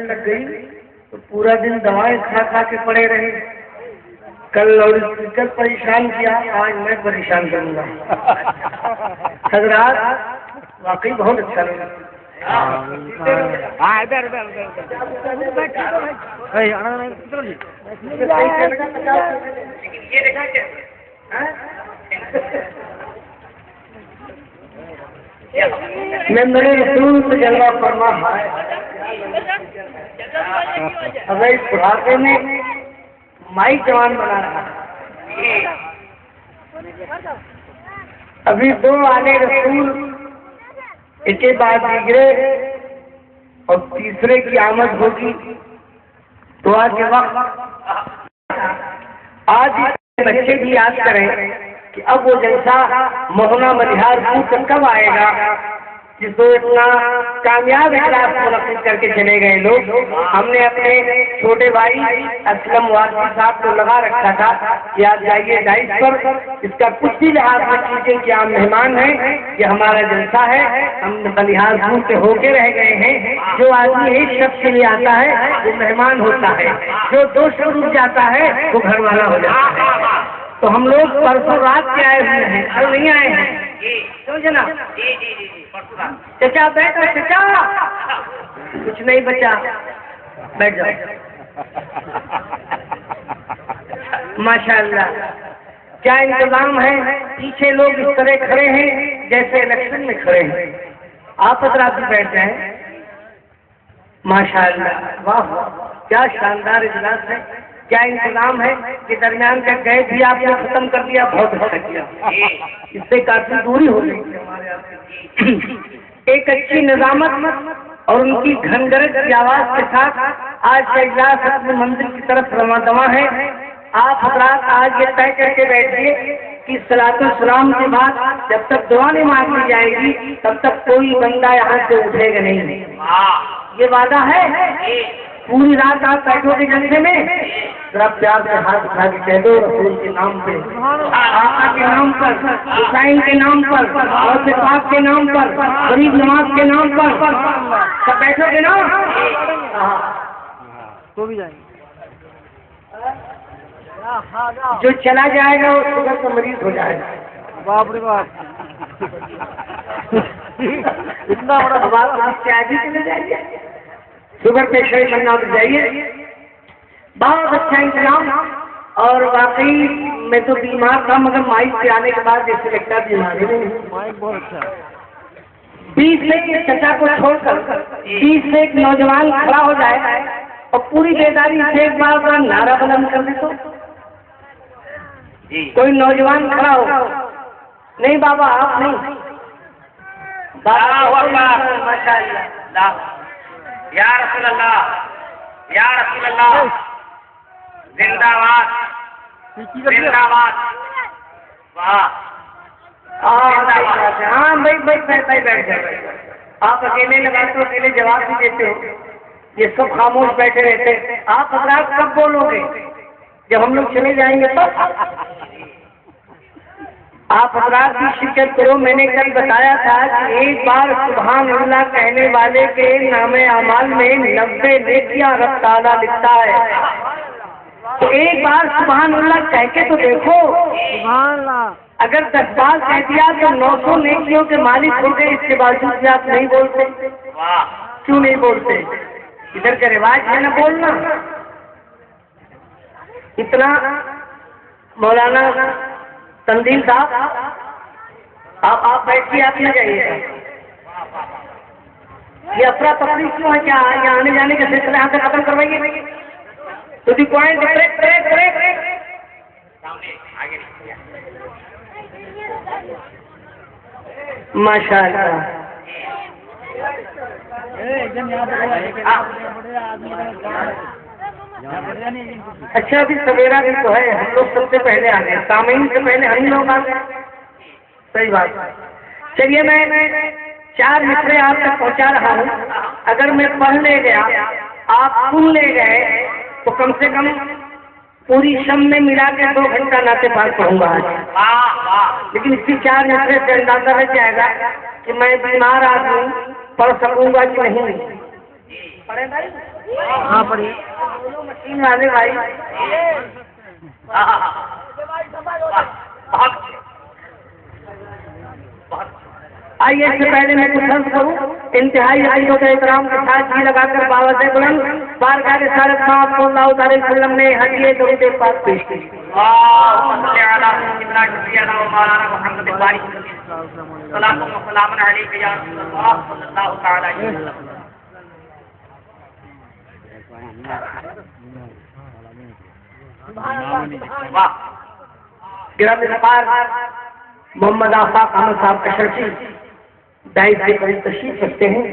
लग गई तो पूरा दिन दवाएं खा खा के पड़े रहे। कल लाउड स्पीकर परेशान किया, आज मैं परेशान करूंगा। हजरात वाकई बहुत अच्छा लगा। ये देखा क्या मैं मेरे रसूल से जलवा फरमा है। अगर इस बुढ़ापे में माई जवान बना रहा, अभी दो आने रसूल इसके बाद बिगड़े और तीसरे की आमद होगी। तो आज के वक्त आज बच्चे भी याद करें कि अब वो जलसा मोहना मलिहार तक कब आएगा, जिसको इतना कामयाब इखलास मुनक्किद करके चले गए लोग। हमने अपने छोटे भाई असलम वासी साहब को लगा रखा था कि आप जाइए डाइस पर, इसका कुछ भी लिहाज मत कीजिए कि आप मेहमान हैं, ये हमारा जलसा है, हम बलिहारपुर से होके रह गए हैं। जो आदमी एक शब्द के लिए आता है वो मेहमान होता है, जो दो शब्द रुक जाता है वो घर वाला हो जाता है। तो हम लोग परसों रात के आए हुए हैं, कल नहीं आए हैं, समझे ना? चचा बैठो, चचा कुछ नहीं बचा, बैठ जाओ। माशाअल्लाह क्या इंतजाम है। पीछे लोग इस तरह खड़े हैं जैसे इलेक्शन में खड़े हैं। आप हजरात भी बैठ जाएं। माशाअल्लाह, वाह क्या शानदार इजलास है, क्या इंतजाम है कि दरमियान का गैस भी आपने खत्म कर दिया, बहुत अच्छा किया। इससे काफी दूरी हो गई हमारे यहाँ। एक अच्छी निजामत और उनकी घनगरज की आवाज के साथ आज का इजलास अपने मंदिर की तरफ रवाना है। आप हजरात आज ये तय करके बैठिए कि सलातो सलाम के बाद जब तक दुआ नहीं मांगी जाएगी तब तक कोई बंदा यहाँ से उठेगा नहीं। ये वादा है। पूरी रात आप बैठोगे जलसे में, जरा प्यार से हाथ उठा के कह दो रसूल के नाम पे, आका के नाम पर, हुसैन के नाम पर, और पाक के नाम पर, गरीब नवाज के नाम पर, सब बैठोगे ना? तो भी जाएंगे। जो चला जाएगा वो शुगर का मरीज हो जाएगा। बाप रे बाप, इतना बड़ा बात चले जाएंगे। शुगर पेशेंट बनना तो जाइए। बहुत अच्छा इंतजाम। और वाकई मैं तो बीमार था, मगर माइक पे आने के बाद जैसे लगता है बीमारी नहीं। माइक बहुत अच्छा। 20 से एक चचा को छोड़कर 20 से एक नौजवान खड़ा हो जाए और पूरी बेदारी से एक बार बड़ा नारा बुलंद कर दे तो कोई नौजवान खड़ा हो। नहीं बाबा आप नहीं, माशाअल्लाह, या रसूल अल्लाह, या रसूल अल्लाह, जिंदाबाद जिंदाबाद। वाह, हाँ भाई भाई बैठ जाए। आप अकेले लगाते हो, अकेले जवाब भी देते हो, ये सब खामोश बैठे रहते। आप हजरात कब बोलोगे? जब हम लोग चले जाएंगे तो आप हजरात की शिरकत करो। मैंने कल बताया था कि एक बार सुभान अल्लाह कहने वाले के नामे अमाल में 90 नेकियां रब ताला लिखता है। तो एक बार सुभान अल्लाह कह के तो देखो। सुभान अल्लाह। अगर 10 बार कह दिया तो 900 नेकियों के मालिक हो गए। इसके बावजूद भी आप नहीं बोलते, क्यों नहीं बोलते? इधर का रिवाज है ना बोलना। इतना मौलाना तंजील साहब आप बैठिए, आप न जाइएगा। ये अफरा तफरी क्यों है? क्या यहाँ आने जाने का सिलसिला यहाँ से खत्म करवाइए। तो दी पॉइंट माशाअल्लाह। अच्छा अभी सवेरा भी तो है, हम लोग सबसे पहले आ गए, सामईन से पहले हम लोग आ गए। सही बात। चलिए मैं 4 मिसरे आप तक पहुंचा रहा हूँ। अगर मैं पढ़ ले गया, आप सुन ले गए, तो कम से कम पूरी शम में मिला के 2 घंटा नाते पास पढ़ूंगा आज। लेकिन इसकी 4 मिसरे से अंदाजा लग जाएगा कि मैं बीमार आदमी पढ़ सकूंगा कि नहीं। पढ़े भाई। हाँ पढ़िए। मशीन वाले भाई। आइए, इससे पहले मैं कुछ अर्ज करूं। इंतहाई आइयों के एहतराम के साथ जी लगाकर बाबा से बुलंद बारगाह रिसालत साहब सल्लल्लाहु अलैहि वसल्लम ने हदिये दरूद पाक पेश की। गिरामी नवाज मोहम्मद आफाक अहमद साहब अशरफी दाइद से करीब तशरीफ रखते हैं,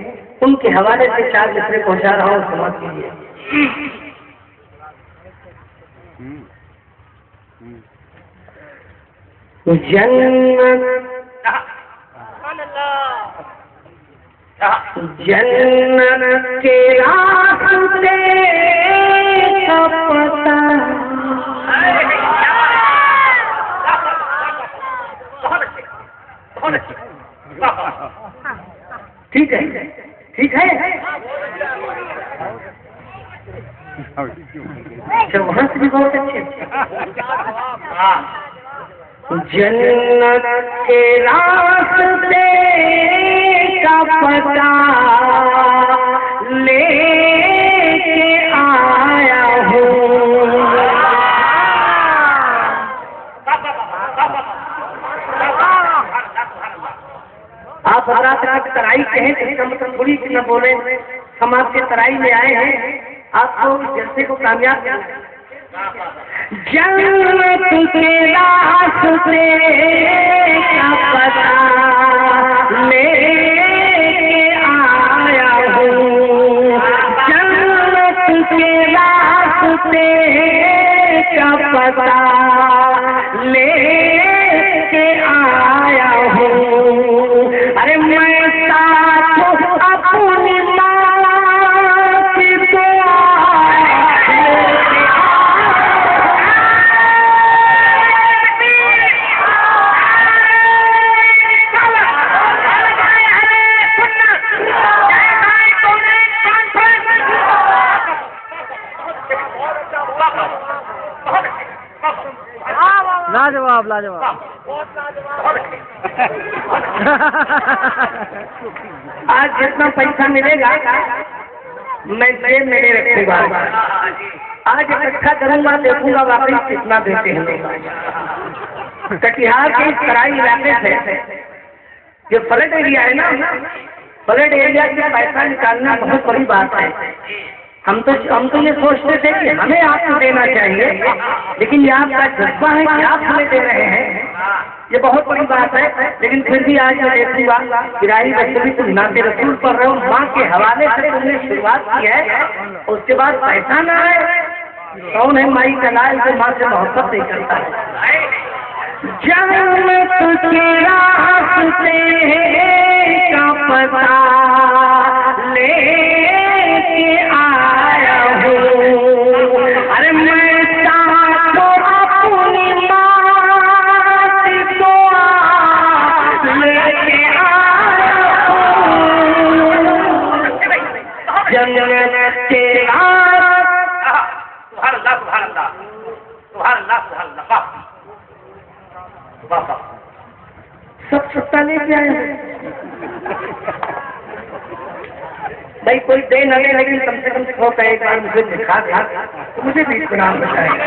उनके हवाले से 4 मिसरे पहुंचा रहा हूँ, समाप्त कीजिए। जन्नत के रास्ते का पता ठीक है, ठीक है। अच्छा, वहां से भी बहुत अच्छे। जन्नत के रास्ते का पता लेके आया हूँ। आप रात तराई कहें तो इसका मतलब थोड़ी कि न बोले, हम आपके तराई में आए हैं आपको जलसे को कामयाब करना। जन्नत के रास्ते का पता लेके आया हूँ। जन्नत के रास्ते का पता लेके आया हूँ। अरे मैं साथ अपनी माँ की दुआ लाजवाब लाजवाब। आज जितना पैसा मिलेगा मैं जेब में रखूंगा। आज इकट्ठा करूंगा, देखूंगा वाकई कितना देते हैं लोग। कटिहार के इस तराई इलाके से जो फ्लड एरिया है ना, फ्लड एरिया से पैसा निकालना बहुत बड़ी बात है। हम तो ये सोचते थे कि हमें आपको देना चाहिए, लेकिन ये आपका जज्बा है कि आप हमें दे रहे हैं, ये बहुत बड़ी बात है। लेकिन फिर भी आज मैं देखूंगा किराई वसूली तुम नाते रसूल पढ़ रहे हो, माँ के हवाले से तुमने शुरुआत की है, उसके बाद पैसा ना आए। कौन है माई का लाल जो माँ से मोहब्बत नहीं करता है। जन्नत के रास्ते का पता लेके आया हूँ। अरे मैं साथ अपनी माँ की दुआ लेके आया हूँ। जन्नत के सब सत्ता लेके आए हैं भाई। कोई दे न दे, लेकिन कम से कम थोड़ा एक बार मुझे दिखा दे तो मुझे भी इसका नाम बताएगा।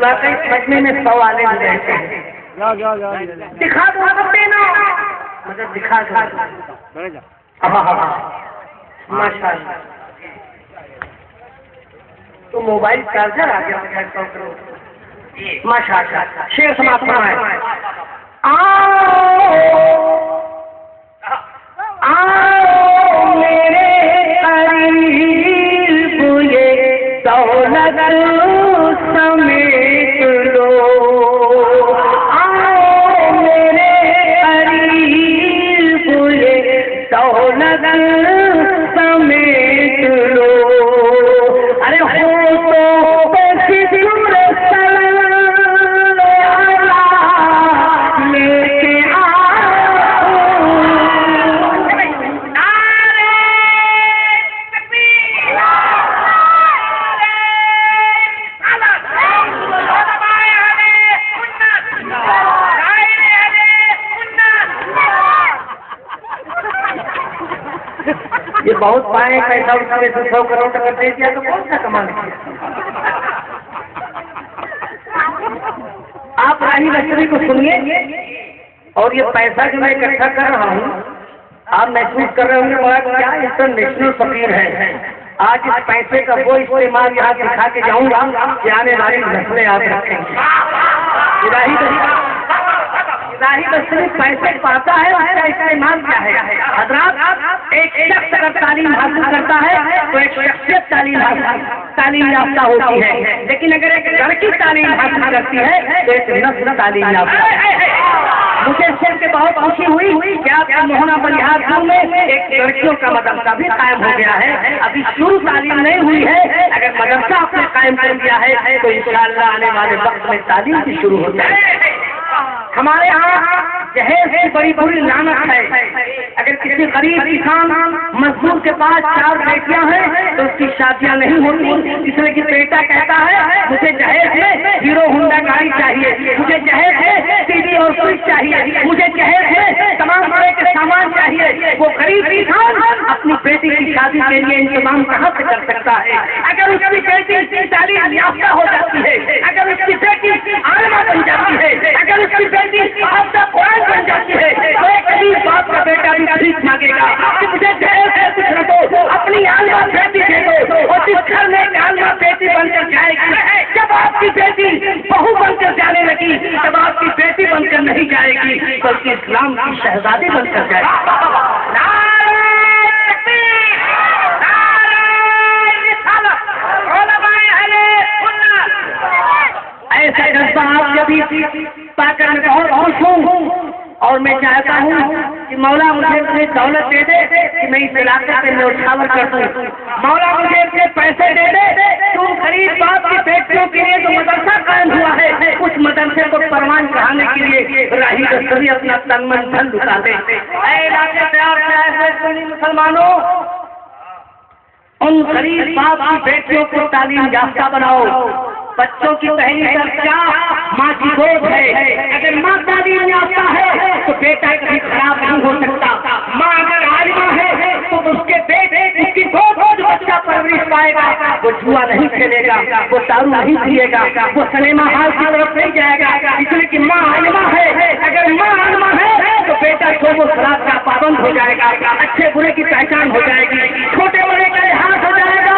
वाकई समझने में 100 वाले हो जाते हैं। दिखा दो, सब देना मतलब दिखा दो। माशाल्लाह, तो मोबाइल चार्जर आ गया। माशाल्लाह, शेर समाप्त फरमाए। आओ मेरे करीब ये दौलत समेट लो। आओ मेरे करीब ये दौलत समेट लो। अरे हो तो पैसे बहुत पाए पैसा उसमें से 100 करोड़ तक दे दिया तो कौन सा कमाल किया? आप राही लक्ष्मी को सुनिए, और ये पैसा जो मैं इकट्ठा कर रहा हूँ, आप महसूस कर रहे होंगे बड़ा क्या इंटरनेशनल फकीर है। आज इस पैसे का वो इस्तेमाल यहाँ दिखा के जाऊंगा कि आने वाली नस्लें याद रखेंगे। इलाही सिर्फ पैसे पाता है, उसका इस्तेमाल क्या है? हजरात, एक शख्स अगर तालीम हासिल करता है तो एक शख्सियत तालीम याफ्ता होती है, लेकिन अगर एक लड़की तालीम हासिल करती है तो एक नस्ल तालीम याफ्ता है। मुझे सुन के बहुत खुशी हुई कि आपका मोहना बलिहारपुर में एक लड़कियों का मदरसा भी कायम हो गया है। अभी शुरू तालीम नहीं हुई है, अगर मदरसा आपने कायम कर दिया है तो इंशाअल्लाह आने वाले वक्त में तालीम भी शुरू हो जाएगी। हमारे यहाँ जहेज की बड़ी बुरी लानत है। अगर किसी गरीब किसान मजदूर के पास 4 बेटियां हैं तो उसकी शादियां नहीं होती, इसलिए कि बेटा कहता है मुझे जहेज में हीरो होंडा गाड़ी चाहिए, मुझे जहेज में टीवी और फ्रिज चाहिए, मुझे जहेज में तमाम तरह के सामान चाहिए। वो गरीब किसान अपनी बेटी की शादी के लिए इंतजाम कहाँ से कर सकता है? अगर उसकी बेटी तालीम याफ्ता हो जाती है, अगर उसकी बेटी आलिमा बन जाती है, अगर उसकी बेटी हाफिज़ा कुरान बन जाती है, तो एक गरीब बाप का बेटा भी भीख मांगेगा कि मुझे जहेज से कुछ न दो, अपनी आलिमा बेटी दे दो। और जिस घर में एक आलिमा बेटी बनकर जाएगी, जब आपकी बेटी बहू बनकर जाने लगी, जब आपकी बेटी बनकर नहीं जाएगी बल्कि इस्लाम की शहजादी बनकर जाएगी। ऐसा जज्बा आप जब पाकर मैं बहुत खुश हूँ, और मैं चाहता हूँ कि मौला मुझे इतनी दौलत दे दे कि मैं इस इलाके से न्यौछावर कर दूँ। मौला मुझे इतने पैसे दे दे तुम गरीब बाप की बेटियों के लिए जो मदरसा कायम हुआ है, उस मदरसे को परवान चढ़ाने के लिए राही दस्तरी अपना तन मन धन लुटा दे। इलाके तैयार मुसलमानों, उन गरीब बाप की बेटियों को तालीम याफ्ता बनाओ। बच्चों की पहली दर्जा माँ की गोद है। अगर माँ तालीम याफ्ता है तो बेटा कभी खराब नहीं हो सकता। माँ अगर आलिमा है तो उसके बेटे उसकी गोद जो बच्चा परवरिश पाएगा वो जुआ नहीं खेलेगा, वो दारू नहीं पिएगा, वो सिनेमा हॉल की तरफ नहीं जाएगा, इसलिए कि माँ आलिमा है। अगर माँ आलिमा है तो बेटा शोबो शराब का पाबंद हो जाएगा, अच्छे बुरे की पहचान हो जाएगी, छोटे बड़े का लिहाज हो जाएगा।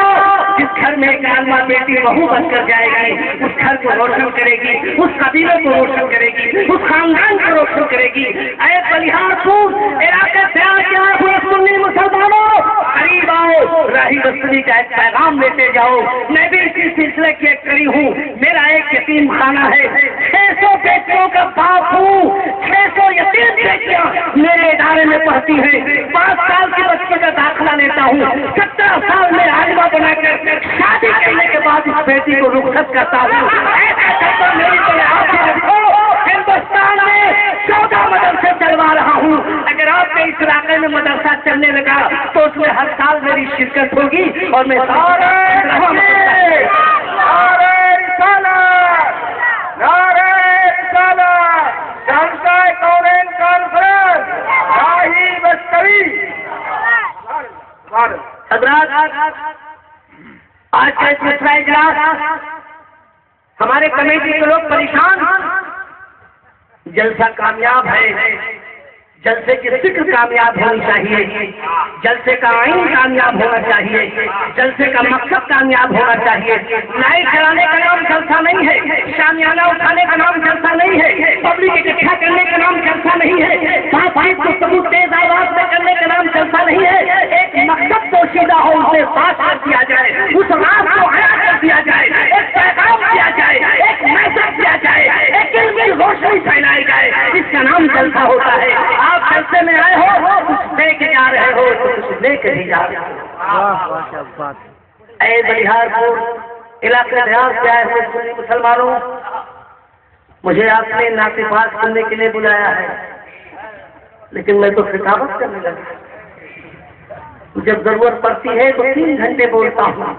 जिस घर में एक आलिमा बेटी बहू बनकर जाएगी, उस घर को रोशन करेगी, उस कबीले को रोशन करेगी, उस खानदान को रोशन करेगी। ऐ बलिहारपुर इलाके से क्या हुए सुन्नी मुसलमानों, करीब आओ, राही दस्तरी का एक पैगाम लेते जाओ। मैं भी इसी सिलसिले की एक कड़ी हूँ। मेरा एक यतीम खाना है, 600 बेटियों का बाप हूँ, 600 यतीम बेटियां मेरे इदारे में पढ़ती है। 5 साल के बच्चे का दाखिला लेता हूँ, 17 साल में आलिमा बनाकर शादी करने के बाद इस बेटी को रुखसत करता हूँ। ऐसा करता मेरी तरह रखो। हिंदुस्तान में 14 मदरसे चलवा रहा हूँ। अगर आपके इस इलाके में मदरसा चलने लगा तो उसमें हर साल मेरी शिरकत होगी और मैं आज का इस मसला इजलास हमारे कमेटी के लोग परेशान। जलसा कामयाब है, जलसे की फिक्र कामयाब होनी चाहिए, जलसे का आइन कामयाब होना चाहिए, जलसे का मकसद कामयाब होना चाहिए। लाइट जलाने का नाम जलसा नहीं है, शामियाना उठाने का नाम जलसा नहीं है, पब्लिक इकट्ठा करने का नाम जलसा नहीं है, साफ गुफ्तगू तेज आवाज में करने का नाम जलसा नहीं है। एक मकसद पोशीदा हो, उसे साफ कर दिया जाए, उस रात को हरा कर दिया जाए, एक पैगाम दिया जाए, एक मैसेज दिया जाए, एक इल्म की रोशनी फैलाई जाए, इसका नाम जलसा होता है। आप जलसे में आए हो, कुछ लेके जा रहे हो, कुछ लेके नहीं जा रहे हो। ऐ बलिहारपुर इलाके ध्यान से आए हो मुसलमानों, मुझे आपने नातिफात करने के लिए बुलाया है, लेकिन मैं तो खिताबत करने लगा। जब जरूरत पड़ती है तो 3 घंटे बोलता हूँ,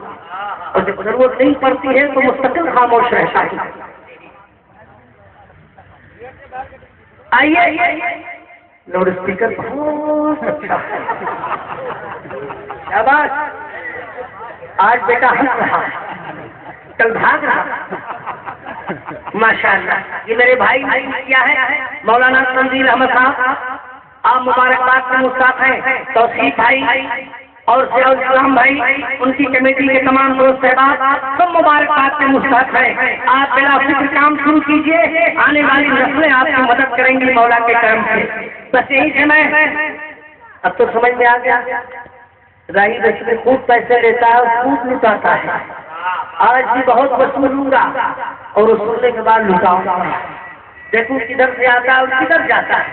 और जब जरूरत नहीं पड़ती है तो मुस्तकिल खामोश रहता हूँ। आइए, लाउड स्पीकर बहुत अच्छा है। शाबाश। आज बेटा हंस रहा, कल भाग रहा। माशाअल्लाह। ये मेरे भाई क्या है, मौलाना तंजील अहमद साहब, आप मुबारकबाद के मुस्ताक हैं। तौसीफ भाई और सिराजुल इस्लाम भाई, उनकी कमेटी के तमाम दोस्त सहबाब सब मुबारकबाद के मुस्ताक हैं। आप बिला फिक्र काम शुरू कीजिए, आने वाली नस्लें आपकी मदद करेंगी मौला के करम से। बस यही से मैं, अब तो समझ में आ गया, राही रस्ते खूब पैसे लेता है और खूब लुटाता है। आज भी बहुत वसूलूंगा और वसूलने के बाद लुटाऊंगा। देखूं किधर से आता है और किधर जाता है।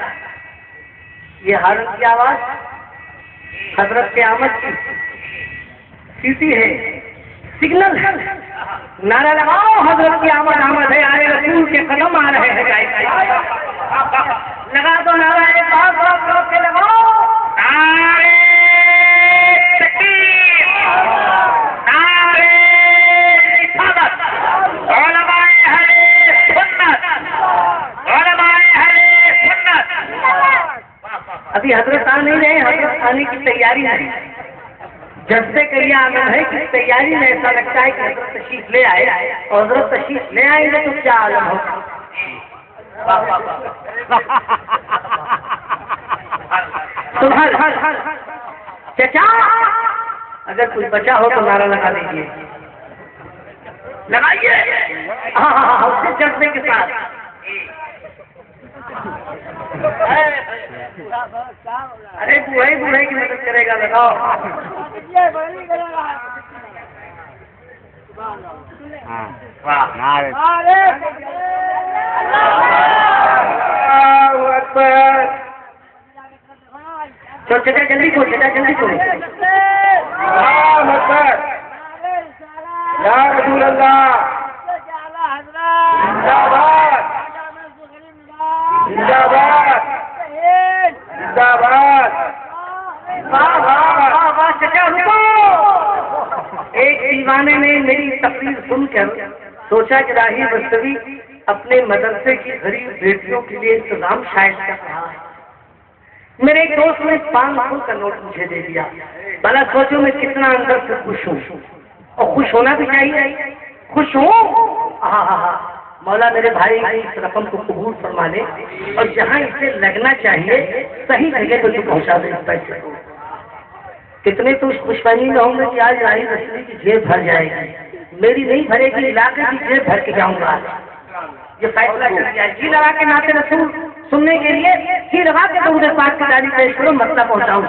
ये हारून की आवाज हजरत के आमद की सीटी है, सिग्नल है। नारा लगाओ, हजरत की आमद आमद है, आए रसूल के कदम आ रहे हैं। लगा दो नारा, एक बात के लगाओ, नारे तकबीर, नारे रिसालत, उलमाए अहले सुन्नत, उलमाए अहले सुन्नत। अभी हजरत आ नहीं रहे, हजरत आने की तैयारी है। जज्बे का यह आलम है कि तैयारी में ऐसा लगता है कि हजरत तशरीफ ले आए, और हजरत तशरीफ ले आएंगे तो क्या आलम होगा। चचा, अगर कुछ बचा हो तो नारा लगा दीजिए, लगाइए। हाँ, उसके जज्बे के साथ। अरे बूढ़े बूढ़े की मदद करेगा, लगाओ। तो चचा जल्दी को, चचा जल्दी को। या रसूल अल्लाह, जिंदाबाद जिंदाबाद जिंदाबाद। चचा रुको। एक दीवाने ने मेरी तकरीर सुनकर सोचा कि राही बस्तवी अपने मदरसे की गरीब बेटियों के लिए इंतजाम शायद कर रहा है। मेरे एक दोस्त ने 500 का नोट मुझे दे दिया। भला सोचो मैं कितना अंदर से खुश हूँ, और खुश होना भी चाहिए। खुश हूँ। हाँ, मौला मेरे भाई की इस रकम को कबूल फरमा ले, और जहाँ इसे लगना चाहिए सही जगह पर तो पहुँचा दे इस पैसे को। कितने तो उस खुशफहमी में होंगे कि आज राही रसूल की जेब भर जाएगी, मेरी नहीं भरेगी, इलाके की जेब भर के जाऊंगा। ये फैसला कर दिया। जी लगा के नाते रसूल सुनने के लिए जी लगा के तो उधर पाक की गाड़ी पेश करो, मसला पहुँचाऊँ।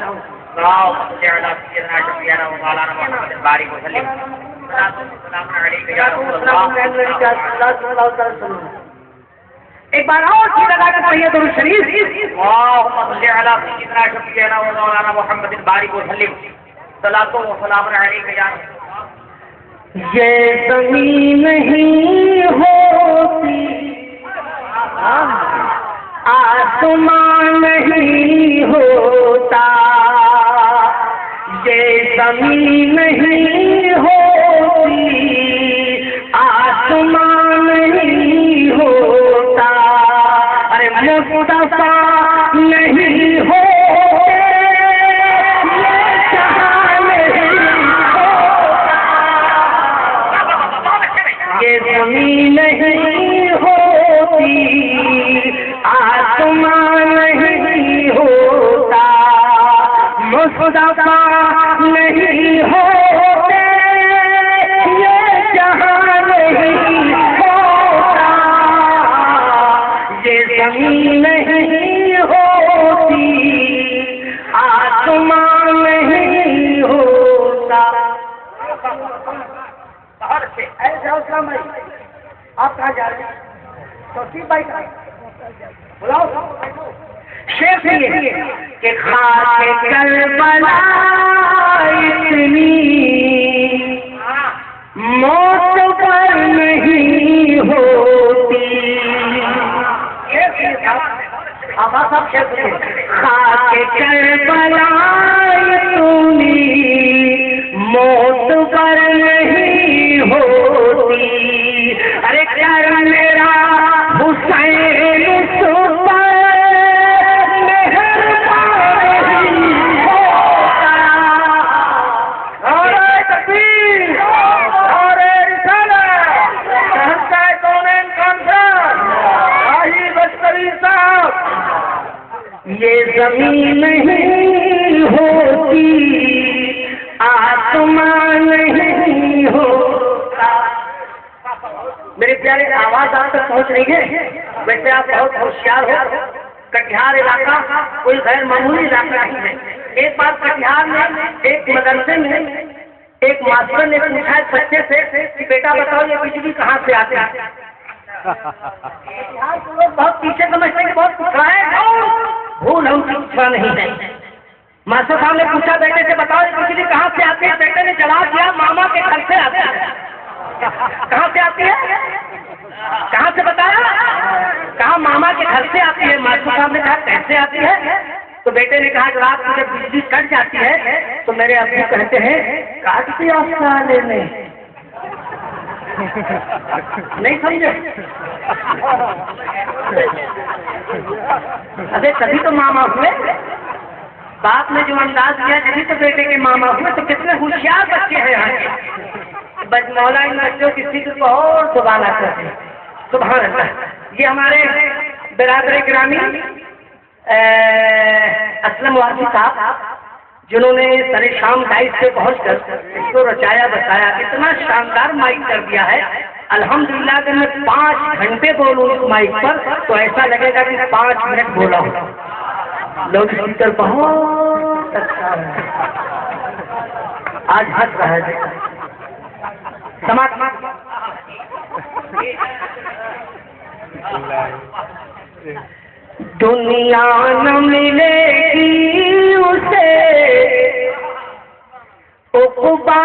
एक बार और जी लगा के पढ़िए दुरूद शरीफ। ये ज़मीन नहीं होती, आसमान नहीं होता, ये ज़मीन नहीं होती, आसमान नहीं होता, अरे मुस्तफा नहीं होते, ये ज़मीन नहीं होती, आसमान नहीं होता, मुस्तफा नहीं होते, ये जहां नहीं होता, ये ज़मीन नहीं होती, आसमान नहीं होता। आप कहाँ जा रहे हैं? तो भाई बुलाओ। शेर ये कि खाके करबला इतनी मौत पर नहीं होती। खाके करबला इतनी मौत पर नहीं होती, अरे कर मेरा हुसैन जमीन नहीं होती, आसमान नहीं होता। मेरे प्यारे, आवाज आप तक पहुंच रही है? वैसे आप बहुत होशियार हो। कटिहार इलाका कोई गैर मामूली इलाका नहीं है। एक बार कटिहार में एक मदरसे में एक मास्टर ने पूछा है बच्चे से कि बेटा बताओ ये बिजली कहाँ से आती है? बिहार के लोग बहुत पीछे समझते हैं, बहुत पूछा है, भूल हम पूछा नहीं है। मास्टर साहब ने पूछा बेटे से बताओ ये बिजली कहाँ से आती है? बेटे ने जवाब दिया मामा के घर से आती है। कहाँ से आती है? कहाँ से बताया? कहा मामा के घर से आती है। मास्टर साहब ने कहा कैसे आती है? तो बेटे ने कहा रात को जब बिजली कट जाती है तो मेरे अब्बू कहते हैं काटती साले ने। नहीं समझे? अरे तभी तो मामा हुए। बाप ने जो अंदाज किया तभी तो बेटे के मामा हुए। तो कितने होशियार बच्चे हैं यहाँ के। बस मौला इन बच्चों की फिक्र को और सुभाना करते हैं। सुभान अल्लाह। ये हमारे बिरादर ग्रामी असलम वासी साहब जिन्होंने सरे शाम डाइट से पहुंचकर इसको रचाया बसाया, इतना शानदार माइक कर दिया है। अल्हम्दुलिल्लाह अगर मैं 5 घंटे बोलूं इस माइक पर तो ऐसा लगेगा कि 5 मिनट बोला हूं। लाउड स्पीकर बहुत अच्छा है। आज हंस रहा है समाज। दुनिया न मिलेगी उसे, उक़बा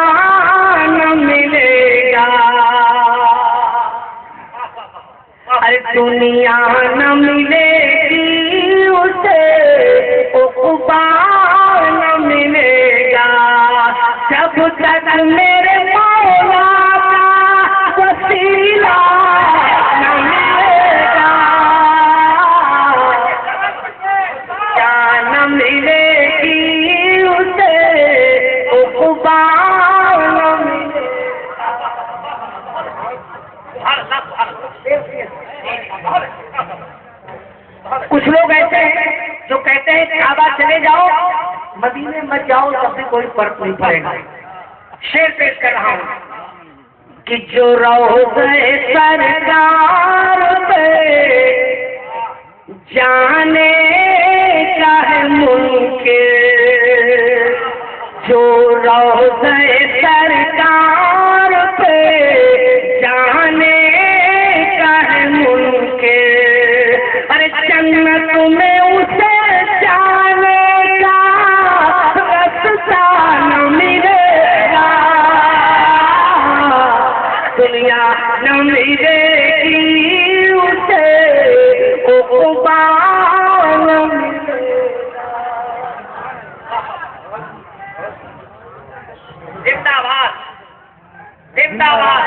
न मिलेगा। अरे दुनिया न मिलेगी उसे, उक़बा न मिलेगा। जब तक मेरे मौला का वसीला न मिलेगा, क्या न मिलेगी उसे, उक़बा न मिलेगा। कुछ लोग ऐसे हैं जो कहते हैं काबा चले जाओ मदीने मत जाओ, तब भी कोई फर्क नहीं पड़ेगा। शेर पेश कर रहा हूं कि जो रोज़े सरकार पे जाने का है मुमकिन, जो रोज़े सरकार पे जाने का है मुमकिन। अरे जन्नत में उसे जाने का रास्ता न मिलेगा, दुनिया न मिलेगी उसे, उक़बा न मिलेगा। जिंदाबाद जिंदाबाद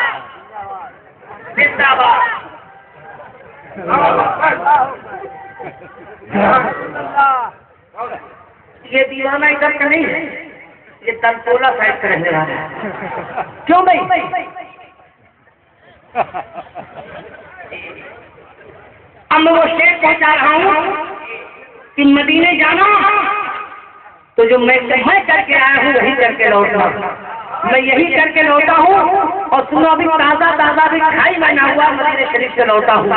जिंदाबाद। ये दीवाना इधर का नहीं है, ये तनतोला साइड का रहने वाला है। क्यों भाई? अब मैं वो शेर पहुंचा रहा हूं कि मदीने जाना तो जो मैं करके आया हूं वही करके लौटना। मैं यही करके लौटा हूँ और सुनो अभी ताज़ा भी खाई मैंने हुआ मदीने शरीफ से लौटा हूँ।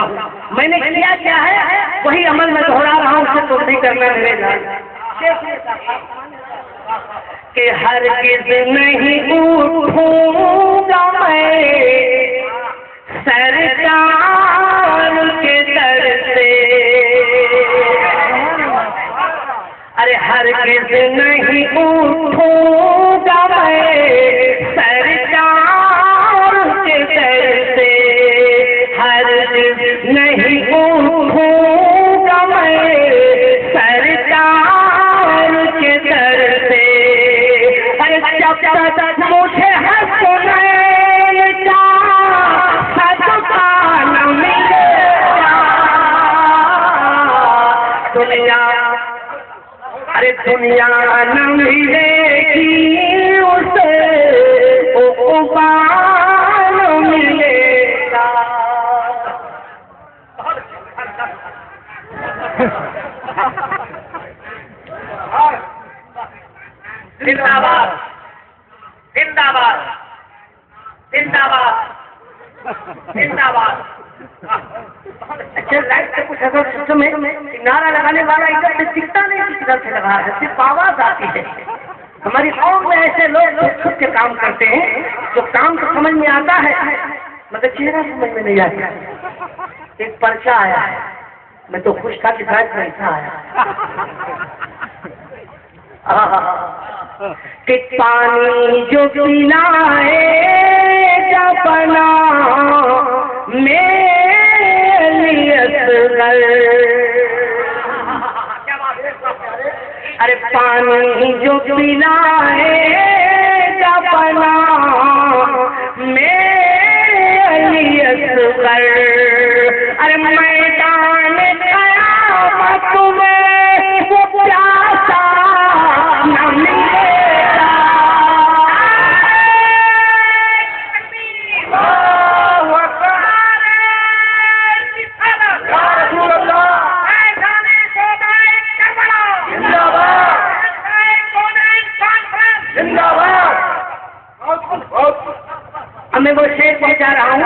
मैंने किया क्या है वही अमल में दोहरा रहा हूँ, उसे तो नहीं करना मिलेगा कि हरगिज़ नहीं उठूंगा मैं सरकार के दर से। अरे हरगिज़ नहीं उठूंगा मैं सरकार के दर से, हरगिज़ नहीं उठूंगा मैं सरकार के दर से। अरे जब तक मुझे हंसने का सदका न मिलेगा, दुनिया अरे दुनिया न मिलेगी उसे, उक़बा न मिलेगा। जिंदाबाद जिंदाबाद जिंदाबाद जिंदाबाद। अच्छा लाइट से कुछ ऐसा सिस्टम है, नारा लगाने वाला इधर से दिखता नहीं, किधर से लगा है, सिर्फ आवाज आती है। हमारी कौम में ऐसे लोग खुद के काम करते हैं, जो काम तो समझ में आता है मतलब चेहरा समझ में नहीं आता। एक पर्चा आया है, मैं तो खुश था कि शायद पैसा आया कि पानी जो पिलाएगा बना मेरी असगर। अरे पानी जो पिलाएगा बना मेरी असगर। अरे मैदान क़यामत में वो प्यासा न मिलेगा। अब मैं वो शेर पहुंचा रहा हूँ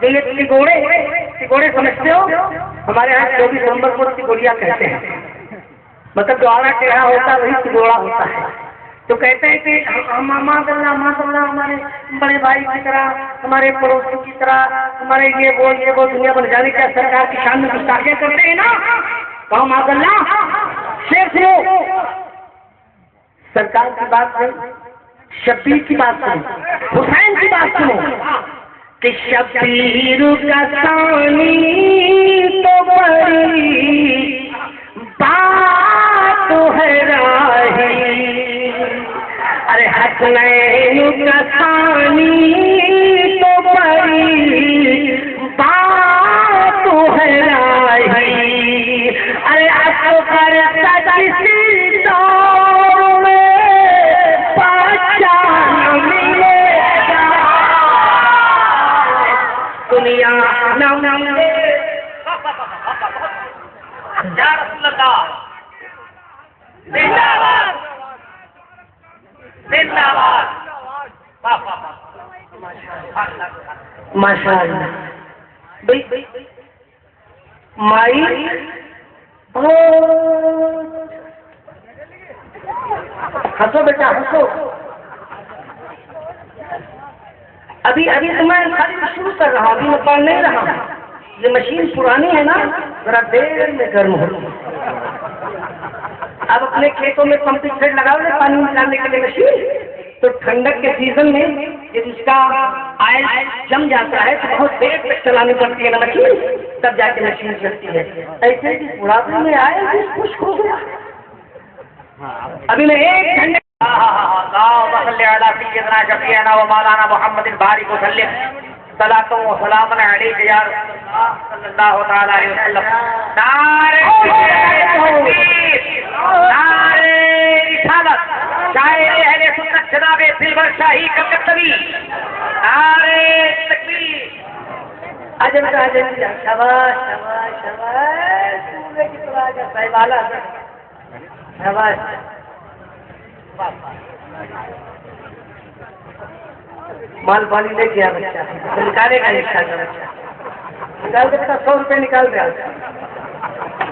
जो ये तिगोड़े समझते हो? हमारे यहाँ 24 नवंबर को तिगोड़िया कहते हैं, मतलब जो आड़ा टेढ़ा होता है वही तिगोड़ा होता है। तो कहते हैं कि माशाअल्लाह माशाअल्लाह हमारे बड़े भाई की तरह, हमारे पड़ोसी की तरह, हमारे ये वो दुनिया बन जाने का सरकार की शान में गुस्ताखियां करते हैं ना। कहो माशाअल्लाह। शेर सुनो, सरकार की बात सुनो, शब्बीर की बात सुनो, हुसैन की बात सुनो कि शब्बीर का सानी तो बड़ी बात है राही। अरे हसनैन का सानी तो बड़ी बात है राही। अरे अकबर का किसी दौर में पहचान मिलेगा, दुनिया न मिले। या रसूल अल्लाह जिंदाबाद जिंदाबाद। माशाअल्लाह भाई माई हंसो बेटा हंसो। अभी तो मैं खाली शुरू कर रहा हूँ, अभी मैं पढ़ नहीं रहा हूँ। ये मशीन पुरानी है ना, जरा देर में गर्म हो। अब अपने खेतों में पंपिंग सेट लगाओ ना पानी निकालने के लिए मशीन, तो ठंडक के सीजन में जब इसका आयल जम जाता है तो बहुत देर तक चलानी पड़ती है ना मशीन, तब जाके मशीन चलती है। ऐसे ही बुढ़ापे में आए खुश हो गया। अभी मैं 1 घंटे मौलाना मोहम्मद बारिक वसल्लम सलातो व सलामन अलैहि या सल्लल्लाहु तआला अलैहि वसल्लम। नारे नारे रिसालत शायर अहले सुन्नत जनाब दिलबर शाही कलकत्तवी। नारे तकबीर। अजब शाबाश शाबाश शाबाश सूर्य की तरह आजा साहिबाला शाबाश। माल पानी ले गया बच्चा, निकालेगा रिक्शा का बच्चा, निकाल के बेटा 100 रुपये निकाल दिया।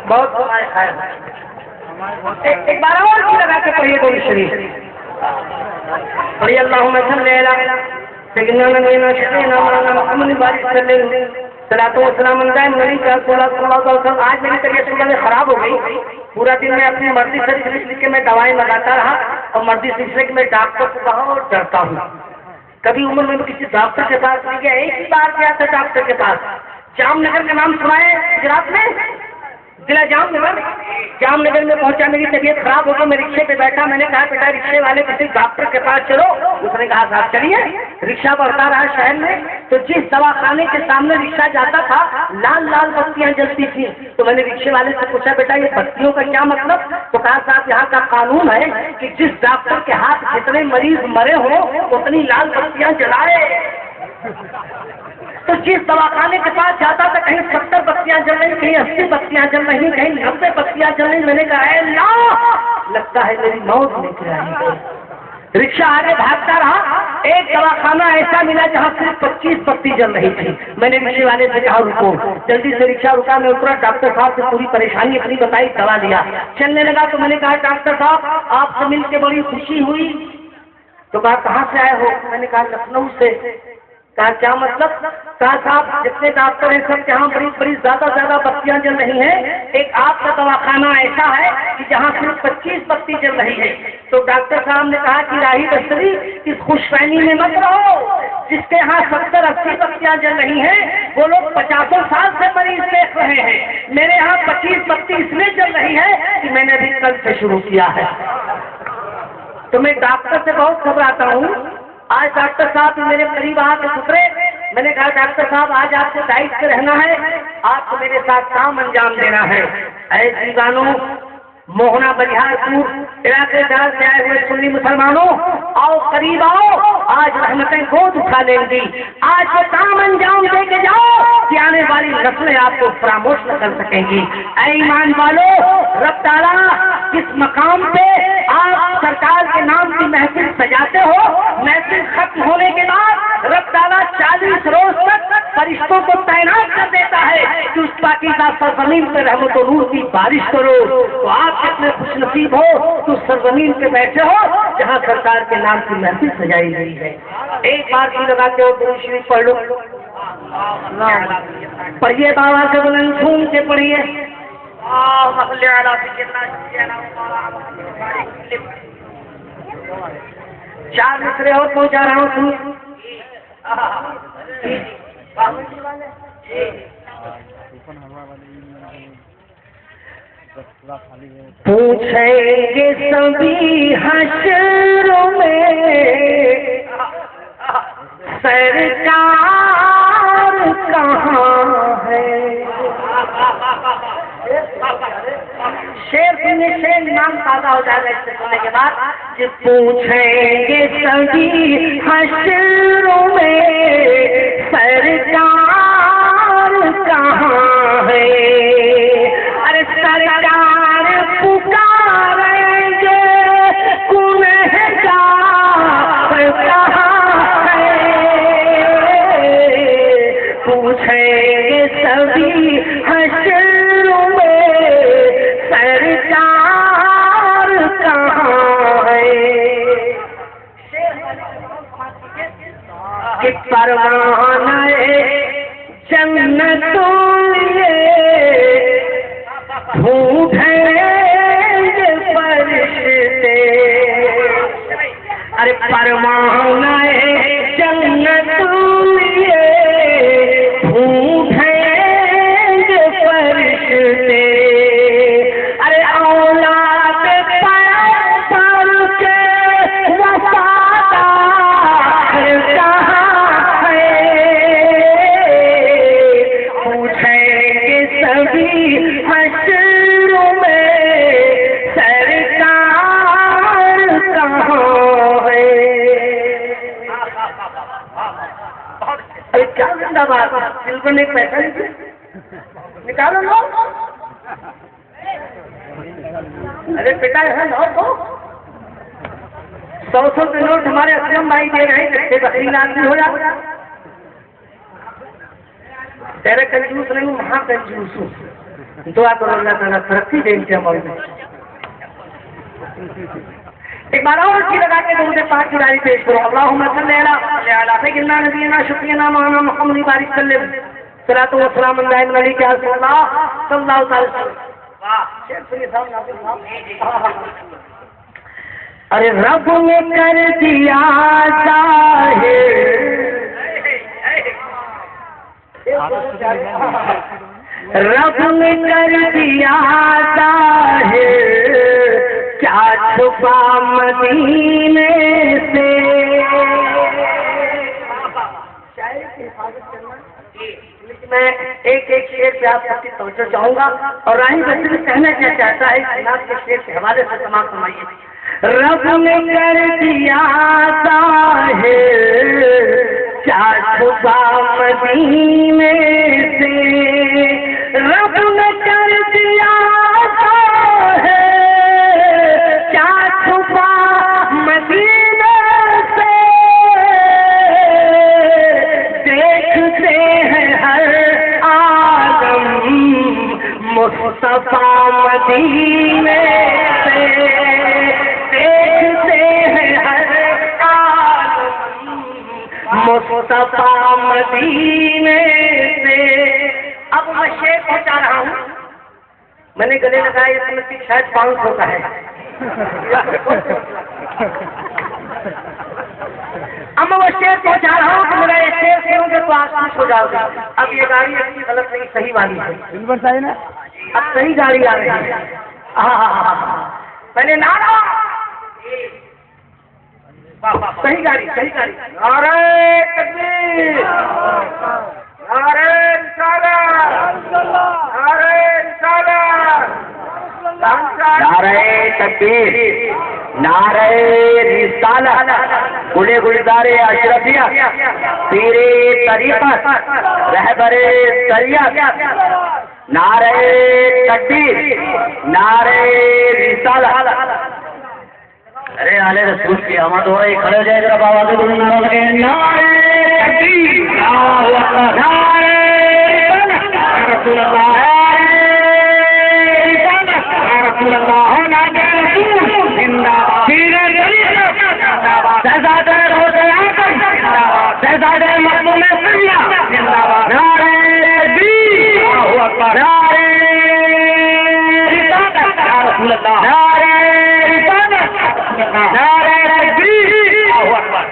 बहुत कमाए खाया। एक बार और की लगा के पढ़िए दो शरीफ पढ़िए। अल्लाहुम्मा सल्ली अला सय्यिदना नबीना शफीना मौलाना मुहम्मद बारिक सलातो व सलाम अलैहि नबी का सल्लल्लाहु अलैहि वसल्लम। आज मेरी तबीयत सुबह में खराब हो गई। पूरा दिन मैं अपनी मर्जी से लिख के मैं दवाएं लगाता रहा और मर्जी से मैं डॉक्टर को कहा और डरता हूँ। कभी उम्र में किसी डॉक्टर के पास नहीं गया, एक ही बार गया था डॉक्टर के पास। जामनगर का नाम सुना है गुजरात में? जिला जामनगर में पहुंचा। मेरी तबीयत खराब हो गई, मैं रिक्शे पे बैठा। मैंने कहा बेटा रिक्शे वाले किसी डॉक्टर के पास चलो। उसने कहा साहब चलिए। रिक्शा बढ़ता रहा शहर में, तो जिस दवाखाने के सामने रिक्शा जाता था लाल लाल बत्तियां जलती थी। तो मैंने रिक्शे वाले से पूछा बेटा ये बत्तियों का क्या मतलब? तो कहा साहब यहाँ का कानून है कि जिस डॉक्टर के हाथ जितने मरीज मरे हो उतनी लाल बत्तियां जलाए। तो जिस दवाखाने के पास जाता था कहीं 70 बत्तियां जल रही, कहीं 80 बत्तियां जल रही, कहीं 90 बत्तियां जल रही। मैंने कहा अल्लाह लगता है मेरी मौत लेकर आई है। रिक्शा आगे भागता रहा। एक दवाखाना ऐसा मिला जहाँ सिर्फ 25 बत्ती जल रही थी। मैंने रिक्शे वाले से कहा रुको, जल्दी से रिक्शा रुका। मैं उतरा, डॉक्टर साहब से पूरी परेशानी अपनी बताई, दवा लिया, चलने लगा। तो मैंने कहा डॉक्टर साहब आपसे मिलकर बड़ी खुशी हुई। तो कहा कहाँ से आए हो? मैंने कहा लखनऊ से। कहा क्या मतलब? कहा साहब जितने डॉक्टर हैं सब यहाँ बड़ी बड़ी ज्यादा बत्तियां जल रही हैं, एक आपका दवाखाना ऐसा है कि जहाँ सिर्फ 25 बत्ती जल रही है। तो डॉक्टर साहब ने कहा कि राही बस्तरी इस खुशफहमी में मत रहो, जिसके यहाँ 70-80 बत्तियां जल रही हैं वो लोग 50 साल से मरीज देख रहे हैं। मेरे यहाँ 25 बत्ती इसलिए जल रही है कि मैंने अभी कल से शुरू किया है। तो मैं डॉक्टर से बहुत घबराता हूँ। आज डॉक्टर साहब मेरे करीब आके उतरे। मैंने कहा डॉक्टर साहब आज आपको डाइट पे रहना है, आपको मेरे साथ काम अंजाम देना है। ऐ दीवानों, मोहना बलिहारपुर इलाके से आए हुए सुन्नी मुसलमानों, आओ करीब आओ, आज रहमतें गोद उठा लेंगी। आज वो काम अंजाम दे के जाओ कि आने वाली नस्लें आपको फरामोश न कर सकेंगी। ऐ ईमान वालों, रब ताला किस मकाम पे आप सरकार के नाम की महफिल सजाते हो, महफिल खत्म होने के बाद रब ताला 40 रोज तक फरिश्तों को तैनात कर देता है कि उस पाकीज़ा सरजमीन पे रहमत और नूर की बारिश करो। तो आप कितने खुशनसीब हो तो सरजमीन पे बैठे हो जहाँ सरकार के नाम की महफिल सजाई गई है। एक बार की लगाते हो दुरूद शरीफ पढ़ लो, पढ़िए, बाबा से बुलंद झूम के पढ़िए। चार मिसरे और पहुंचा रहा हूँ सुन। पूछेंगे सभी हश्रों में सरकार कहाँ है। शेर सुनने से नाम ताजा हो जाएगा इससे सुनने के बाद कि पूछेंगे सभी हश्रों में सरकार कहाँ है। अरे सरकार पुकारेंगे गुनहगार कहाँ है। पूछेंगे सभी हश्रों में सरकार कहाँ है। कि परवाने जन्नतों ढूंढेंगे फरिश्ते। अरे परवाने जन्नतों ढूंढेंगे फरिश्ते। अरे औलाद पैगंबर के वफादार कहाँ है। पूछेंगे सभी हश्रों में सरकार कहाँ है। अरे क्या जिंदाबाद, दिल को नहीं पैसा निकालो लो। अरे बेटा है लो तो 100 के नोट हमारे असलम भाई दे रहे हैं, बकरीन आदमी हो जाता। तेरे कंजूस नहीं हूँ, महा कंजूस हूँ। दुआ करो अल्लाह ताला तरक्की दे इनके अमल में। एक बार और की लगा के दुरूद पाक की रानी पेश करो। अल्लाहुम्मा सल्ली अला सय्यिदिना नबीना शफीना मौलाना मुहम्मद बारिक सल्लम सलातो व सलाम अलैहि के सल्लल्लाहु अलैहि वसल्लम। वाह शेख सुनिए साहब, नाज़िम साहब। अरे रब ने कर दिया जाहिर, रब ने कर दिया जाहिर, क्या छुपा मदीने से। मैं एक एक शेर पे आप सबकी तवज्जो चाहूंगा और राही बच्चे कहना क्या चाहता है जनाब के शेर के हवाले से तमाम फरमाइए। रब ने कर दिया जाहिर, क्या छुपा मदीने से। रब ने कर दिया जाहिर, क्या छुपा मदीने मुस्तफा मदीने से देखते हैं हर आलम, मुस्तफा मदीने से। अब मैं शेर पहुंचा रहा हूँ, मैंने गले लगाया इसमें से शायद 500 का है। अब मैं वो शेर पहुंचा रहा हूँ, मेरा ये शेर सुनोगे तो आप खुश हो जाओगे। अब ये गाड़ी अच्छी गलत नहीं, सही वाली है, बिल्कुल सही ना। अब सही गाड़ी आ रही है। मैंने नारा, सही गाड़ी, सही गाड़ी। नारे तकबीर, नारे रिसालत, नारे रिसालत, नारे तकबीर, नारे रिसालत, गुले गुलजारे अशरफिया, पीरे तरीक़त, रहबरे शरीयत, नारे तकबीर, नारे रिसालत। अरे आले रसूल की आमद हो रही, खड़े हो जाए जरा बाबा से बोलने लगे। नारे तकबीर, नारे रसूल अल्लाह, रसूल अल्लाह, नारे रसूल जिंदाबाद, पीरे तरीक़त जिंदाबाद, शहज़ादे रोज़े आज़म जिंदाबाद, शहज़ादे मखदूम शरिया जिंदाबाद, नारे तकबीर, अल्लाहू अकबर, नारे रिसालत, या रसूल अल्लाह, नारे रिसालत, नारे तकबीर, अल्लाहू अकबर।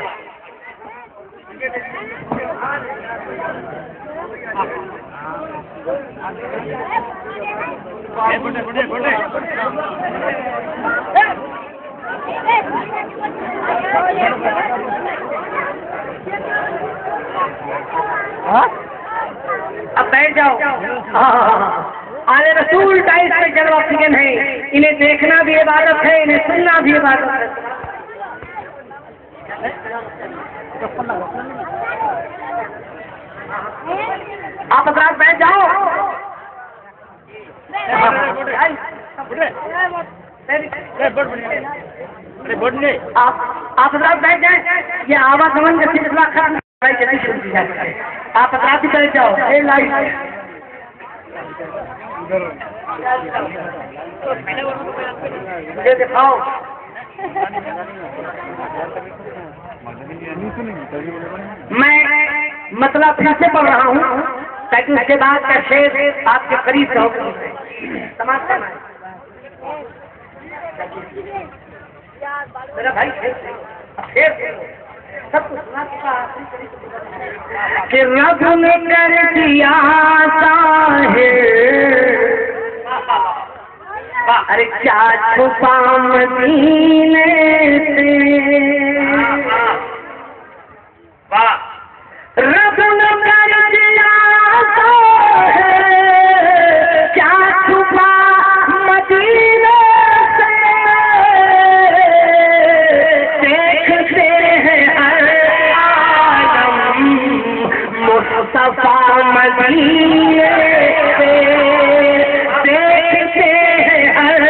अब बैठ जाओ। आले रसूल टाइल्स में जलवा ऑक्सीजन है, इन्हें देखना भी इबादत है, इन्हें सुनना भी इबादत है। आप हजरात बैठ जाओ। आप हजरात बैठ जाए, ये आवाज समझ के सिलसिला खत्म जल्दी शुरू की जाती है। आप हजरात भी बैठ जाओ। मुझे दिखाओ। मैं मतलब फिर से पढ़ रहा हूँ ताकि उसके बाद का शेर आपके करीब रहो। समाज करना है मेरा भाई, शेर सब कुछ सुना चुका कि रब ने कर दिया अरे क्या छुपा मदीने से, रब ने कर दिया क्या छुपा मदीने से, देखते हैं हर आलम मुस्तफा मदीने से, देखते हैं हर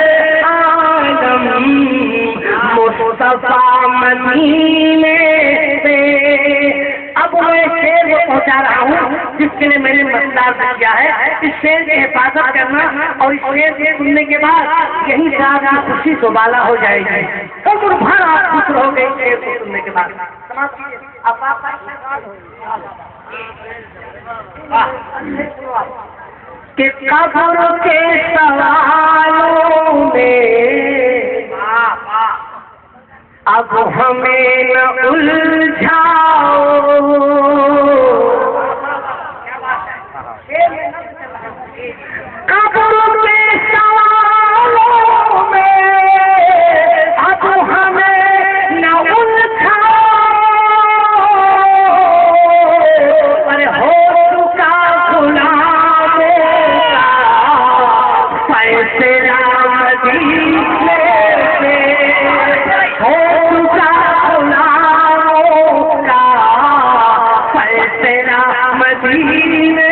आलम मुस्तफा मदीने से। अब मैं शेर को पहुंचा रहा हूँ जिसके लिए मैंने मतदार किया है। इस शेर की हिफाजत करना और इस शेर के सुनने के बाद यही से आपकी खुशी सुबाला हो जाएगी। कब्र भर आप खुश रहोगे इस शेर को सुनने के बाद। कि कब्र के सवालों में अब हमें न उलझाओ, कब्र के सवालों में अब हमें न उलझाओ, पर हो चुका गुलामों का फैसला मदीने से, हो चुका गुलामों का फैसला मदीने।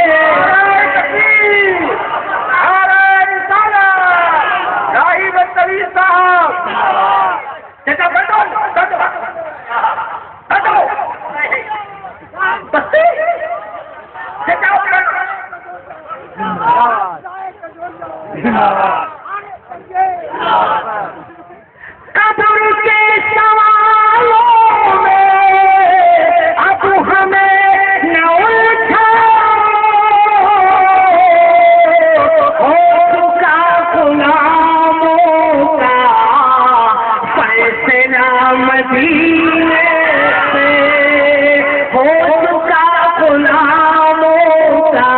कब्र के सवालों में अब हमें न उलझाओ, हो चुका गुलामों का फैसला मदीने से, हो चुका गुलामों का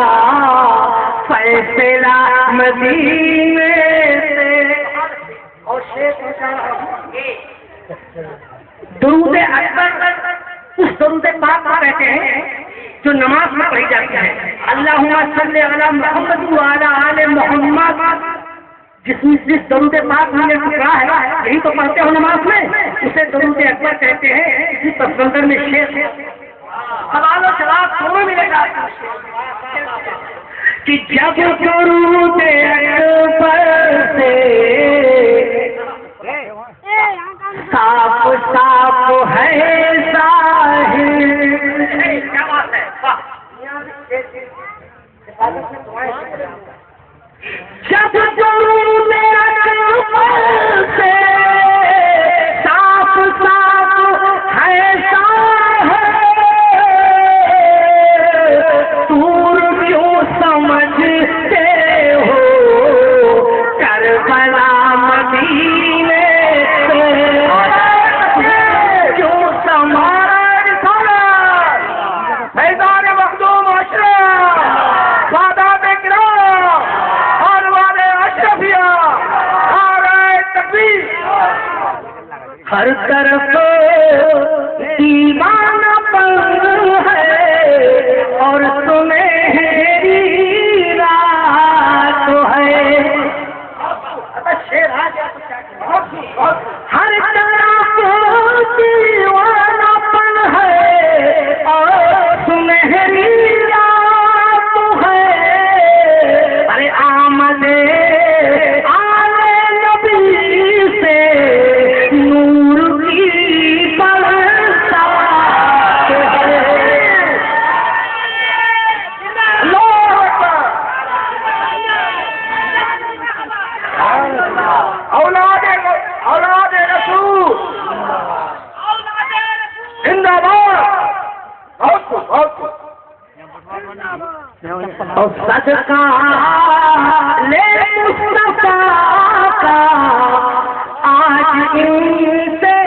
फैसला मदीने से। और शेख दुरूद अकबर उस दुरूद पाक को कहते हैं जो नमाज में पढ़ी जाती है। अल्लाहुम्मा सल्ली अला मुहम्मद व अला आले मुहम्मद। जिस दुरूद पाक हमने पढ़ा है यही तो पढ़ते हो नमाज में, उसे दुरूद अकबर कहते हैं। इस तस्वीर में शेख सवाल और जवाब दोनों मिलेगा कि जब दुरूद अकबर से साफ साफ है जाहिर। क्या बात है, जब दुरूद अकबर से साफ साफ है जाहिर, दूर क्यों समझते हो करबला मदीने से, क्यों मैदान मखदूम अशरफ सादात इकराम और वाले अशरफिया नारे तकबीर। हर तरफ दीवानापन है और सुनहरी रात है। शेर हर तरफ दीवानापन है और सुनहरी रात है। अरे आमदे आले नबी से नूर की बरसात है। औलाद रसूल जिंदाबाद। बहुत कुछ और सदका ले मुस्तफा का आज इनसे।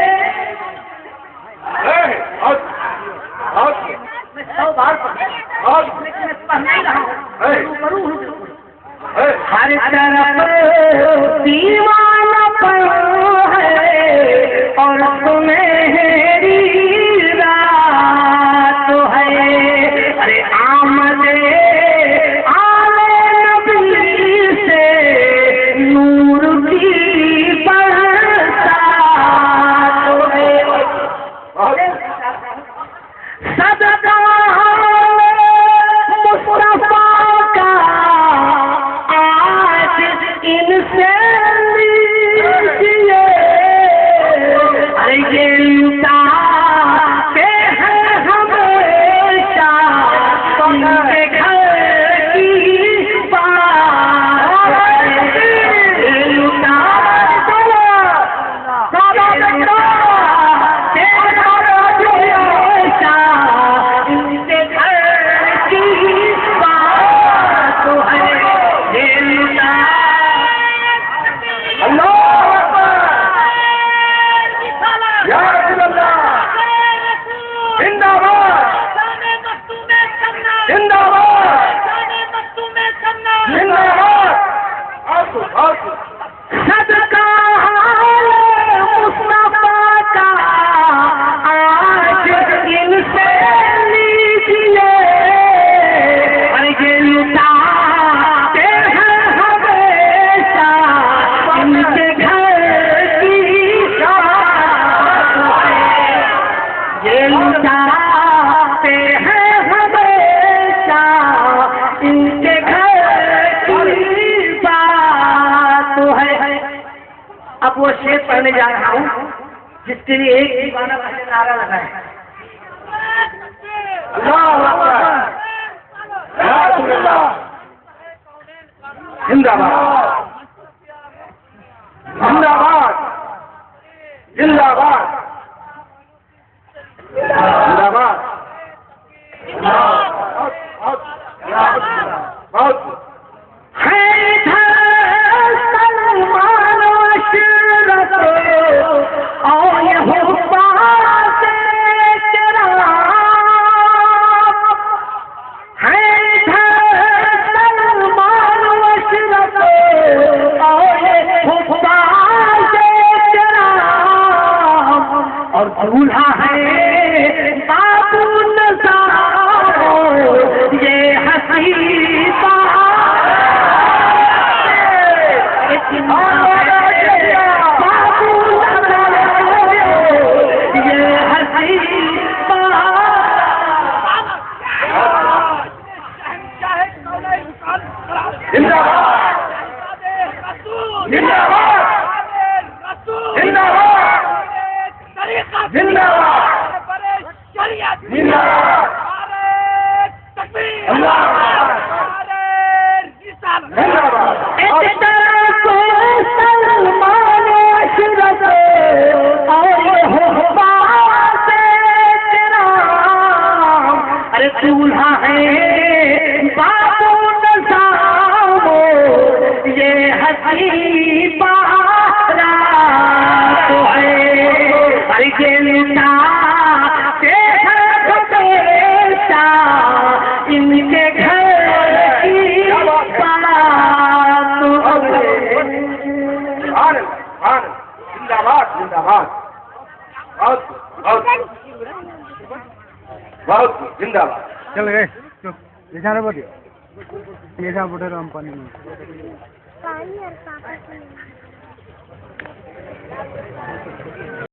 हर तरफ दीवानापन है और सुनहरी रात है। अरे आमदे आले नबी से नूर की बरसात है। सदका मुस्तफा का आज इनसे लीजिए। अरे ये लुटाते हैं हमेशा उनके घर की बात। लुटाते हमेशा उनके घर की बात है। ये लुटा सदका मुस्तफा का आज इनसे लीजिए। ये लुटाते हैं हमेशा इनके घर की बात है। ये लुटाते हैं हमेशा इनके घर की बात है। अब वो शेर पढ़ने जा रहा हूँ जिसके लिए एक दीवाना पहले नारा लगा है। जिंदाबाद। जिंदाबाद जिंदाबाद बहुत और दूल्हा है बाबू नज़ारो ये हंसी दूल्हा है बाबू नज़ारो ये हंसी बारात है के लुटा बेटा इनके घर की बारात जिंदाबाद जिंदाबाद बहुत जिंदाबाद चल गए ये जाने बोलिए ये जा बोले राम पानी में पानी और पापा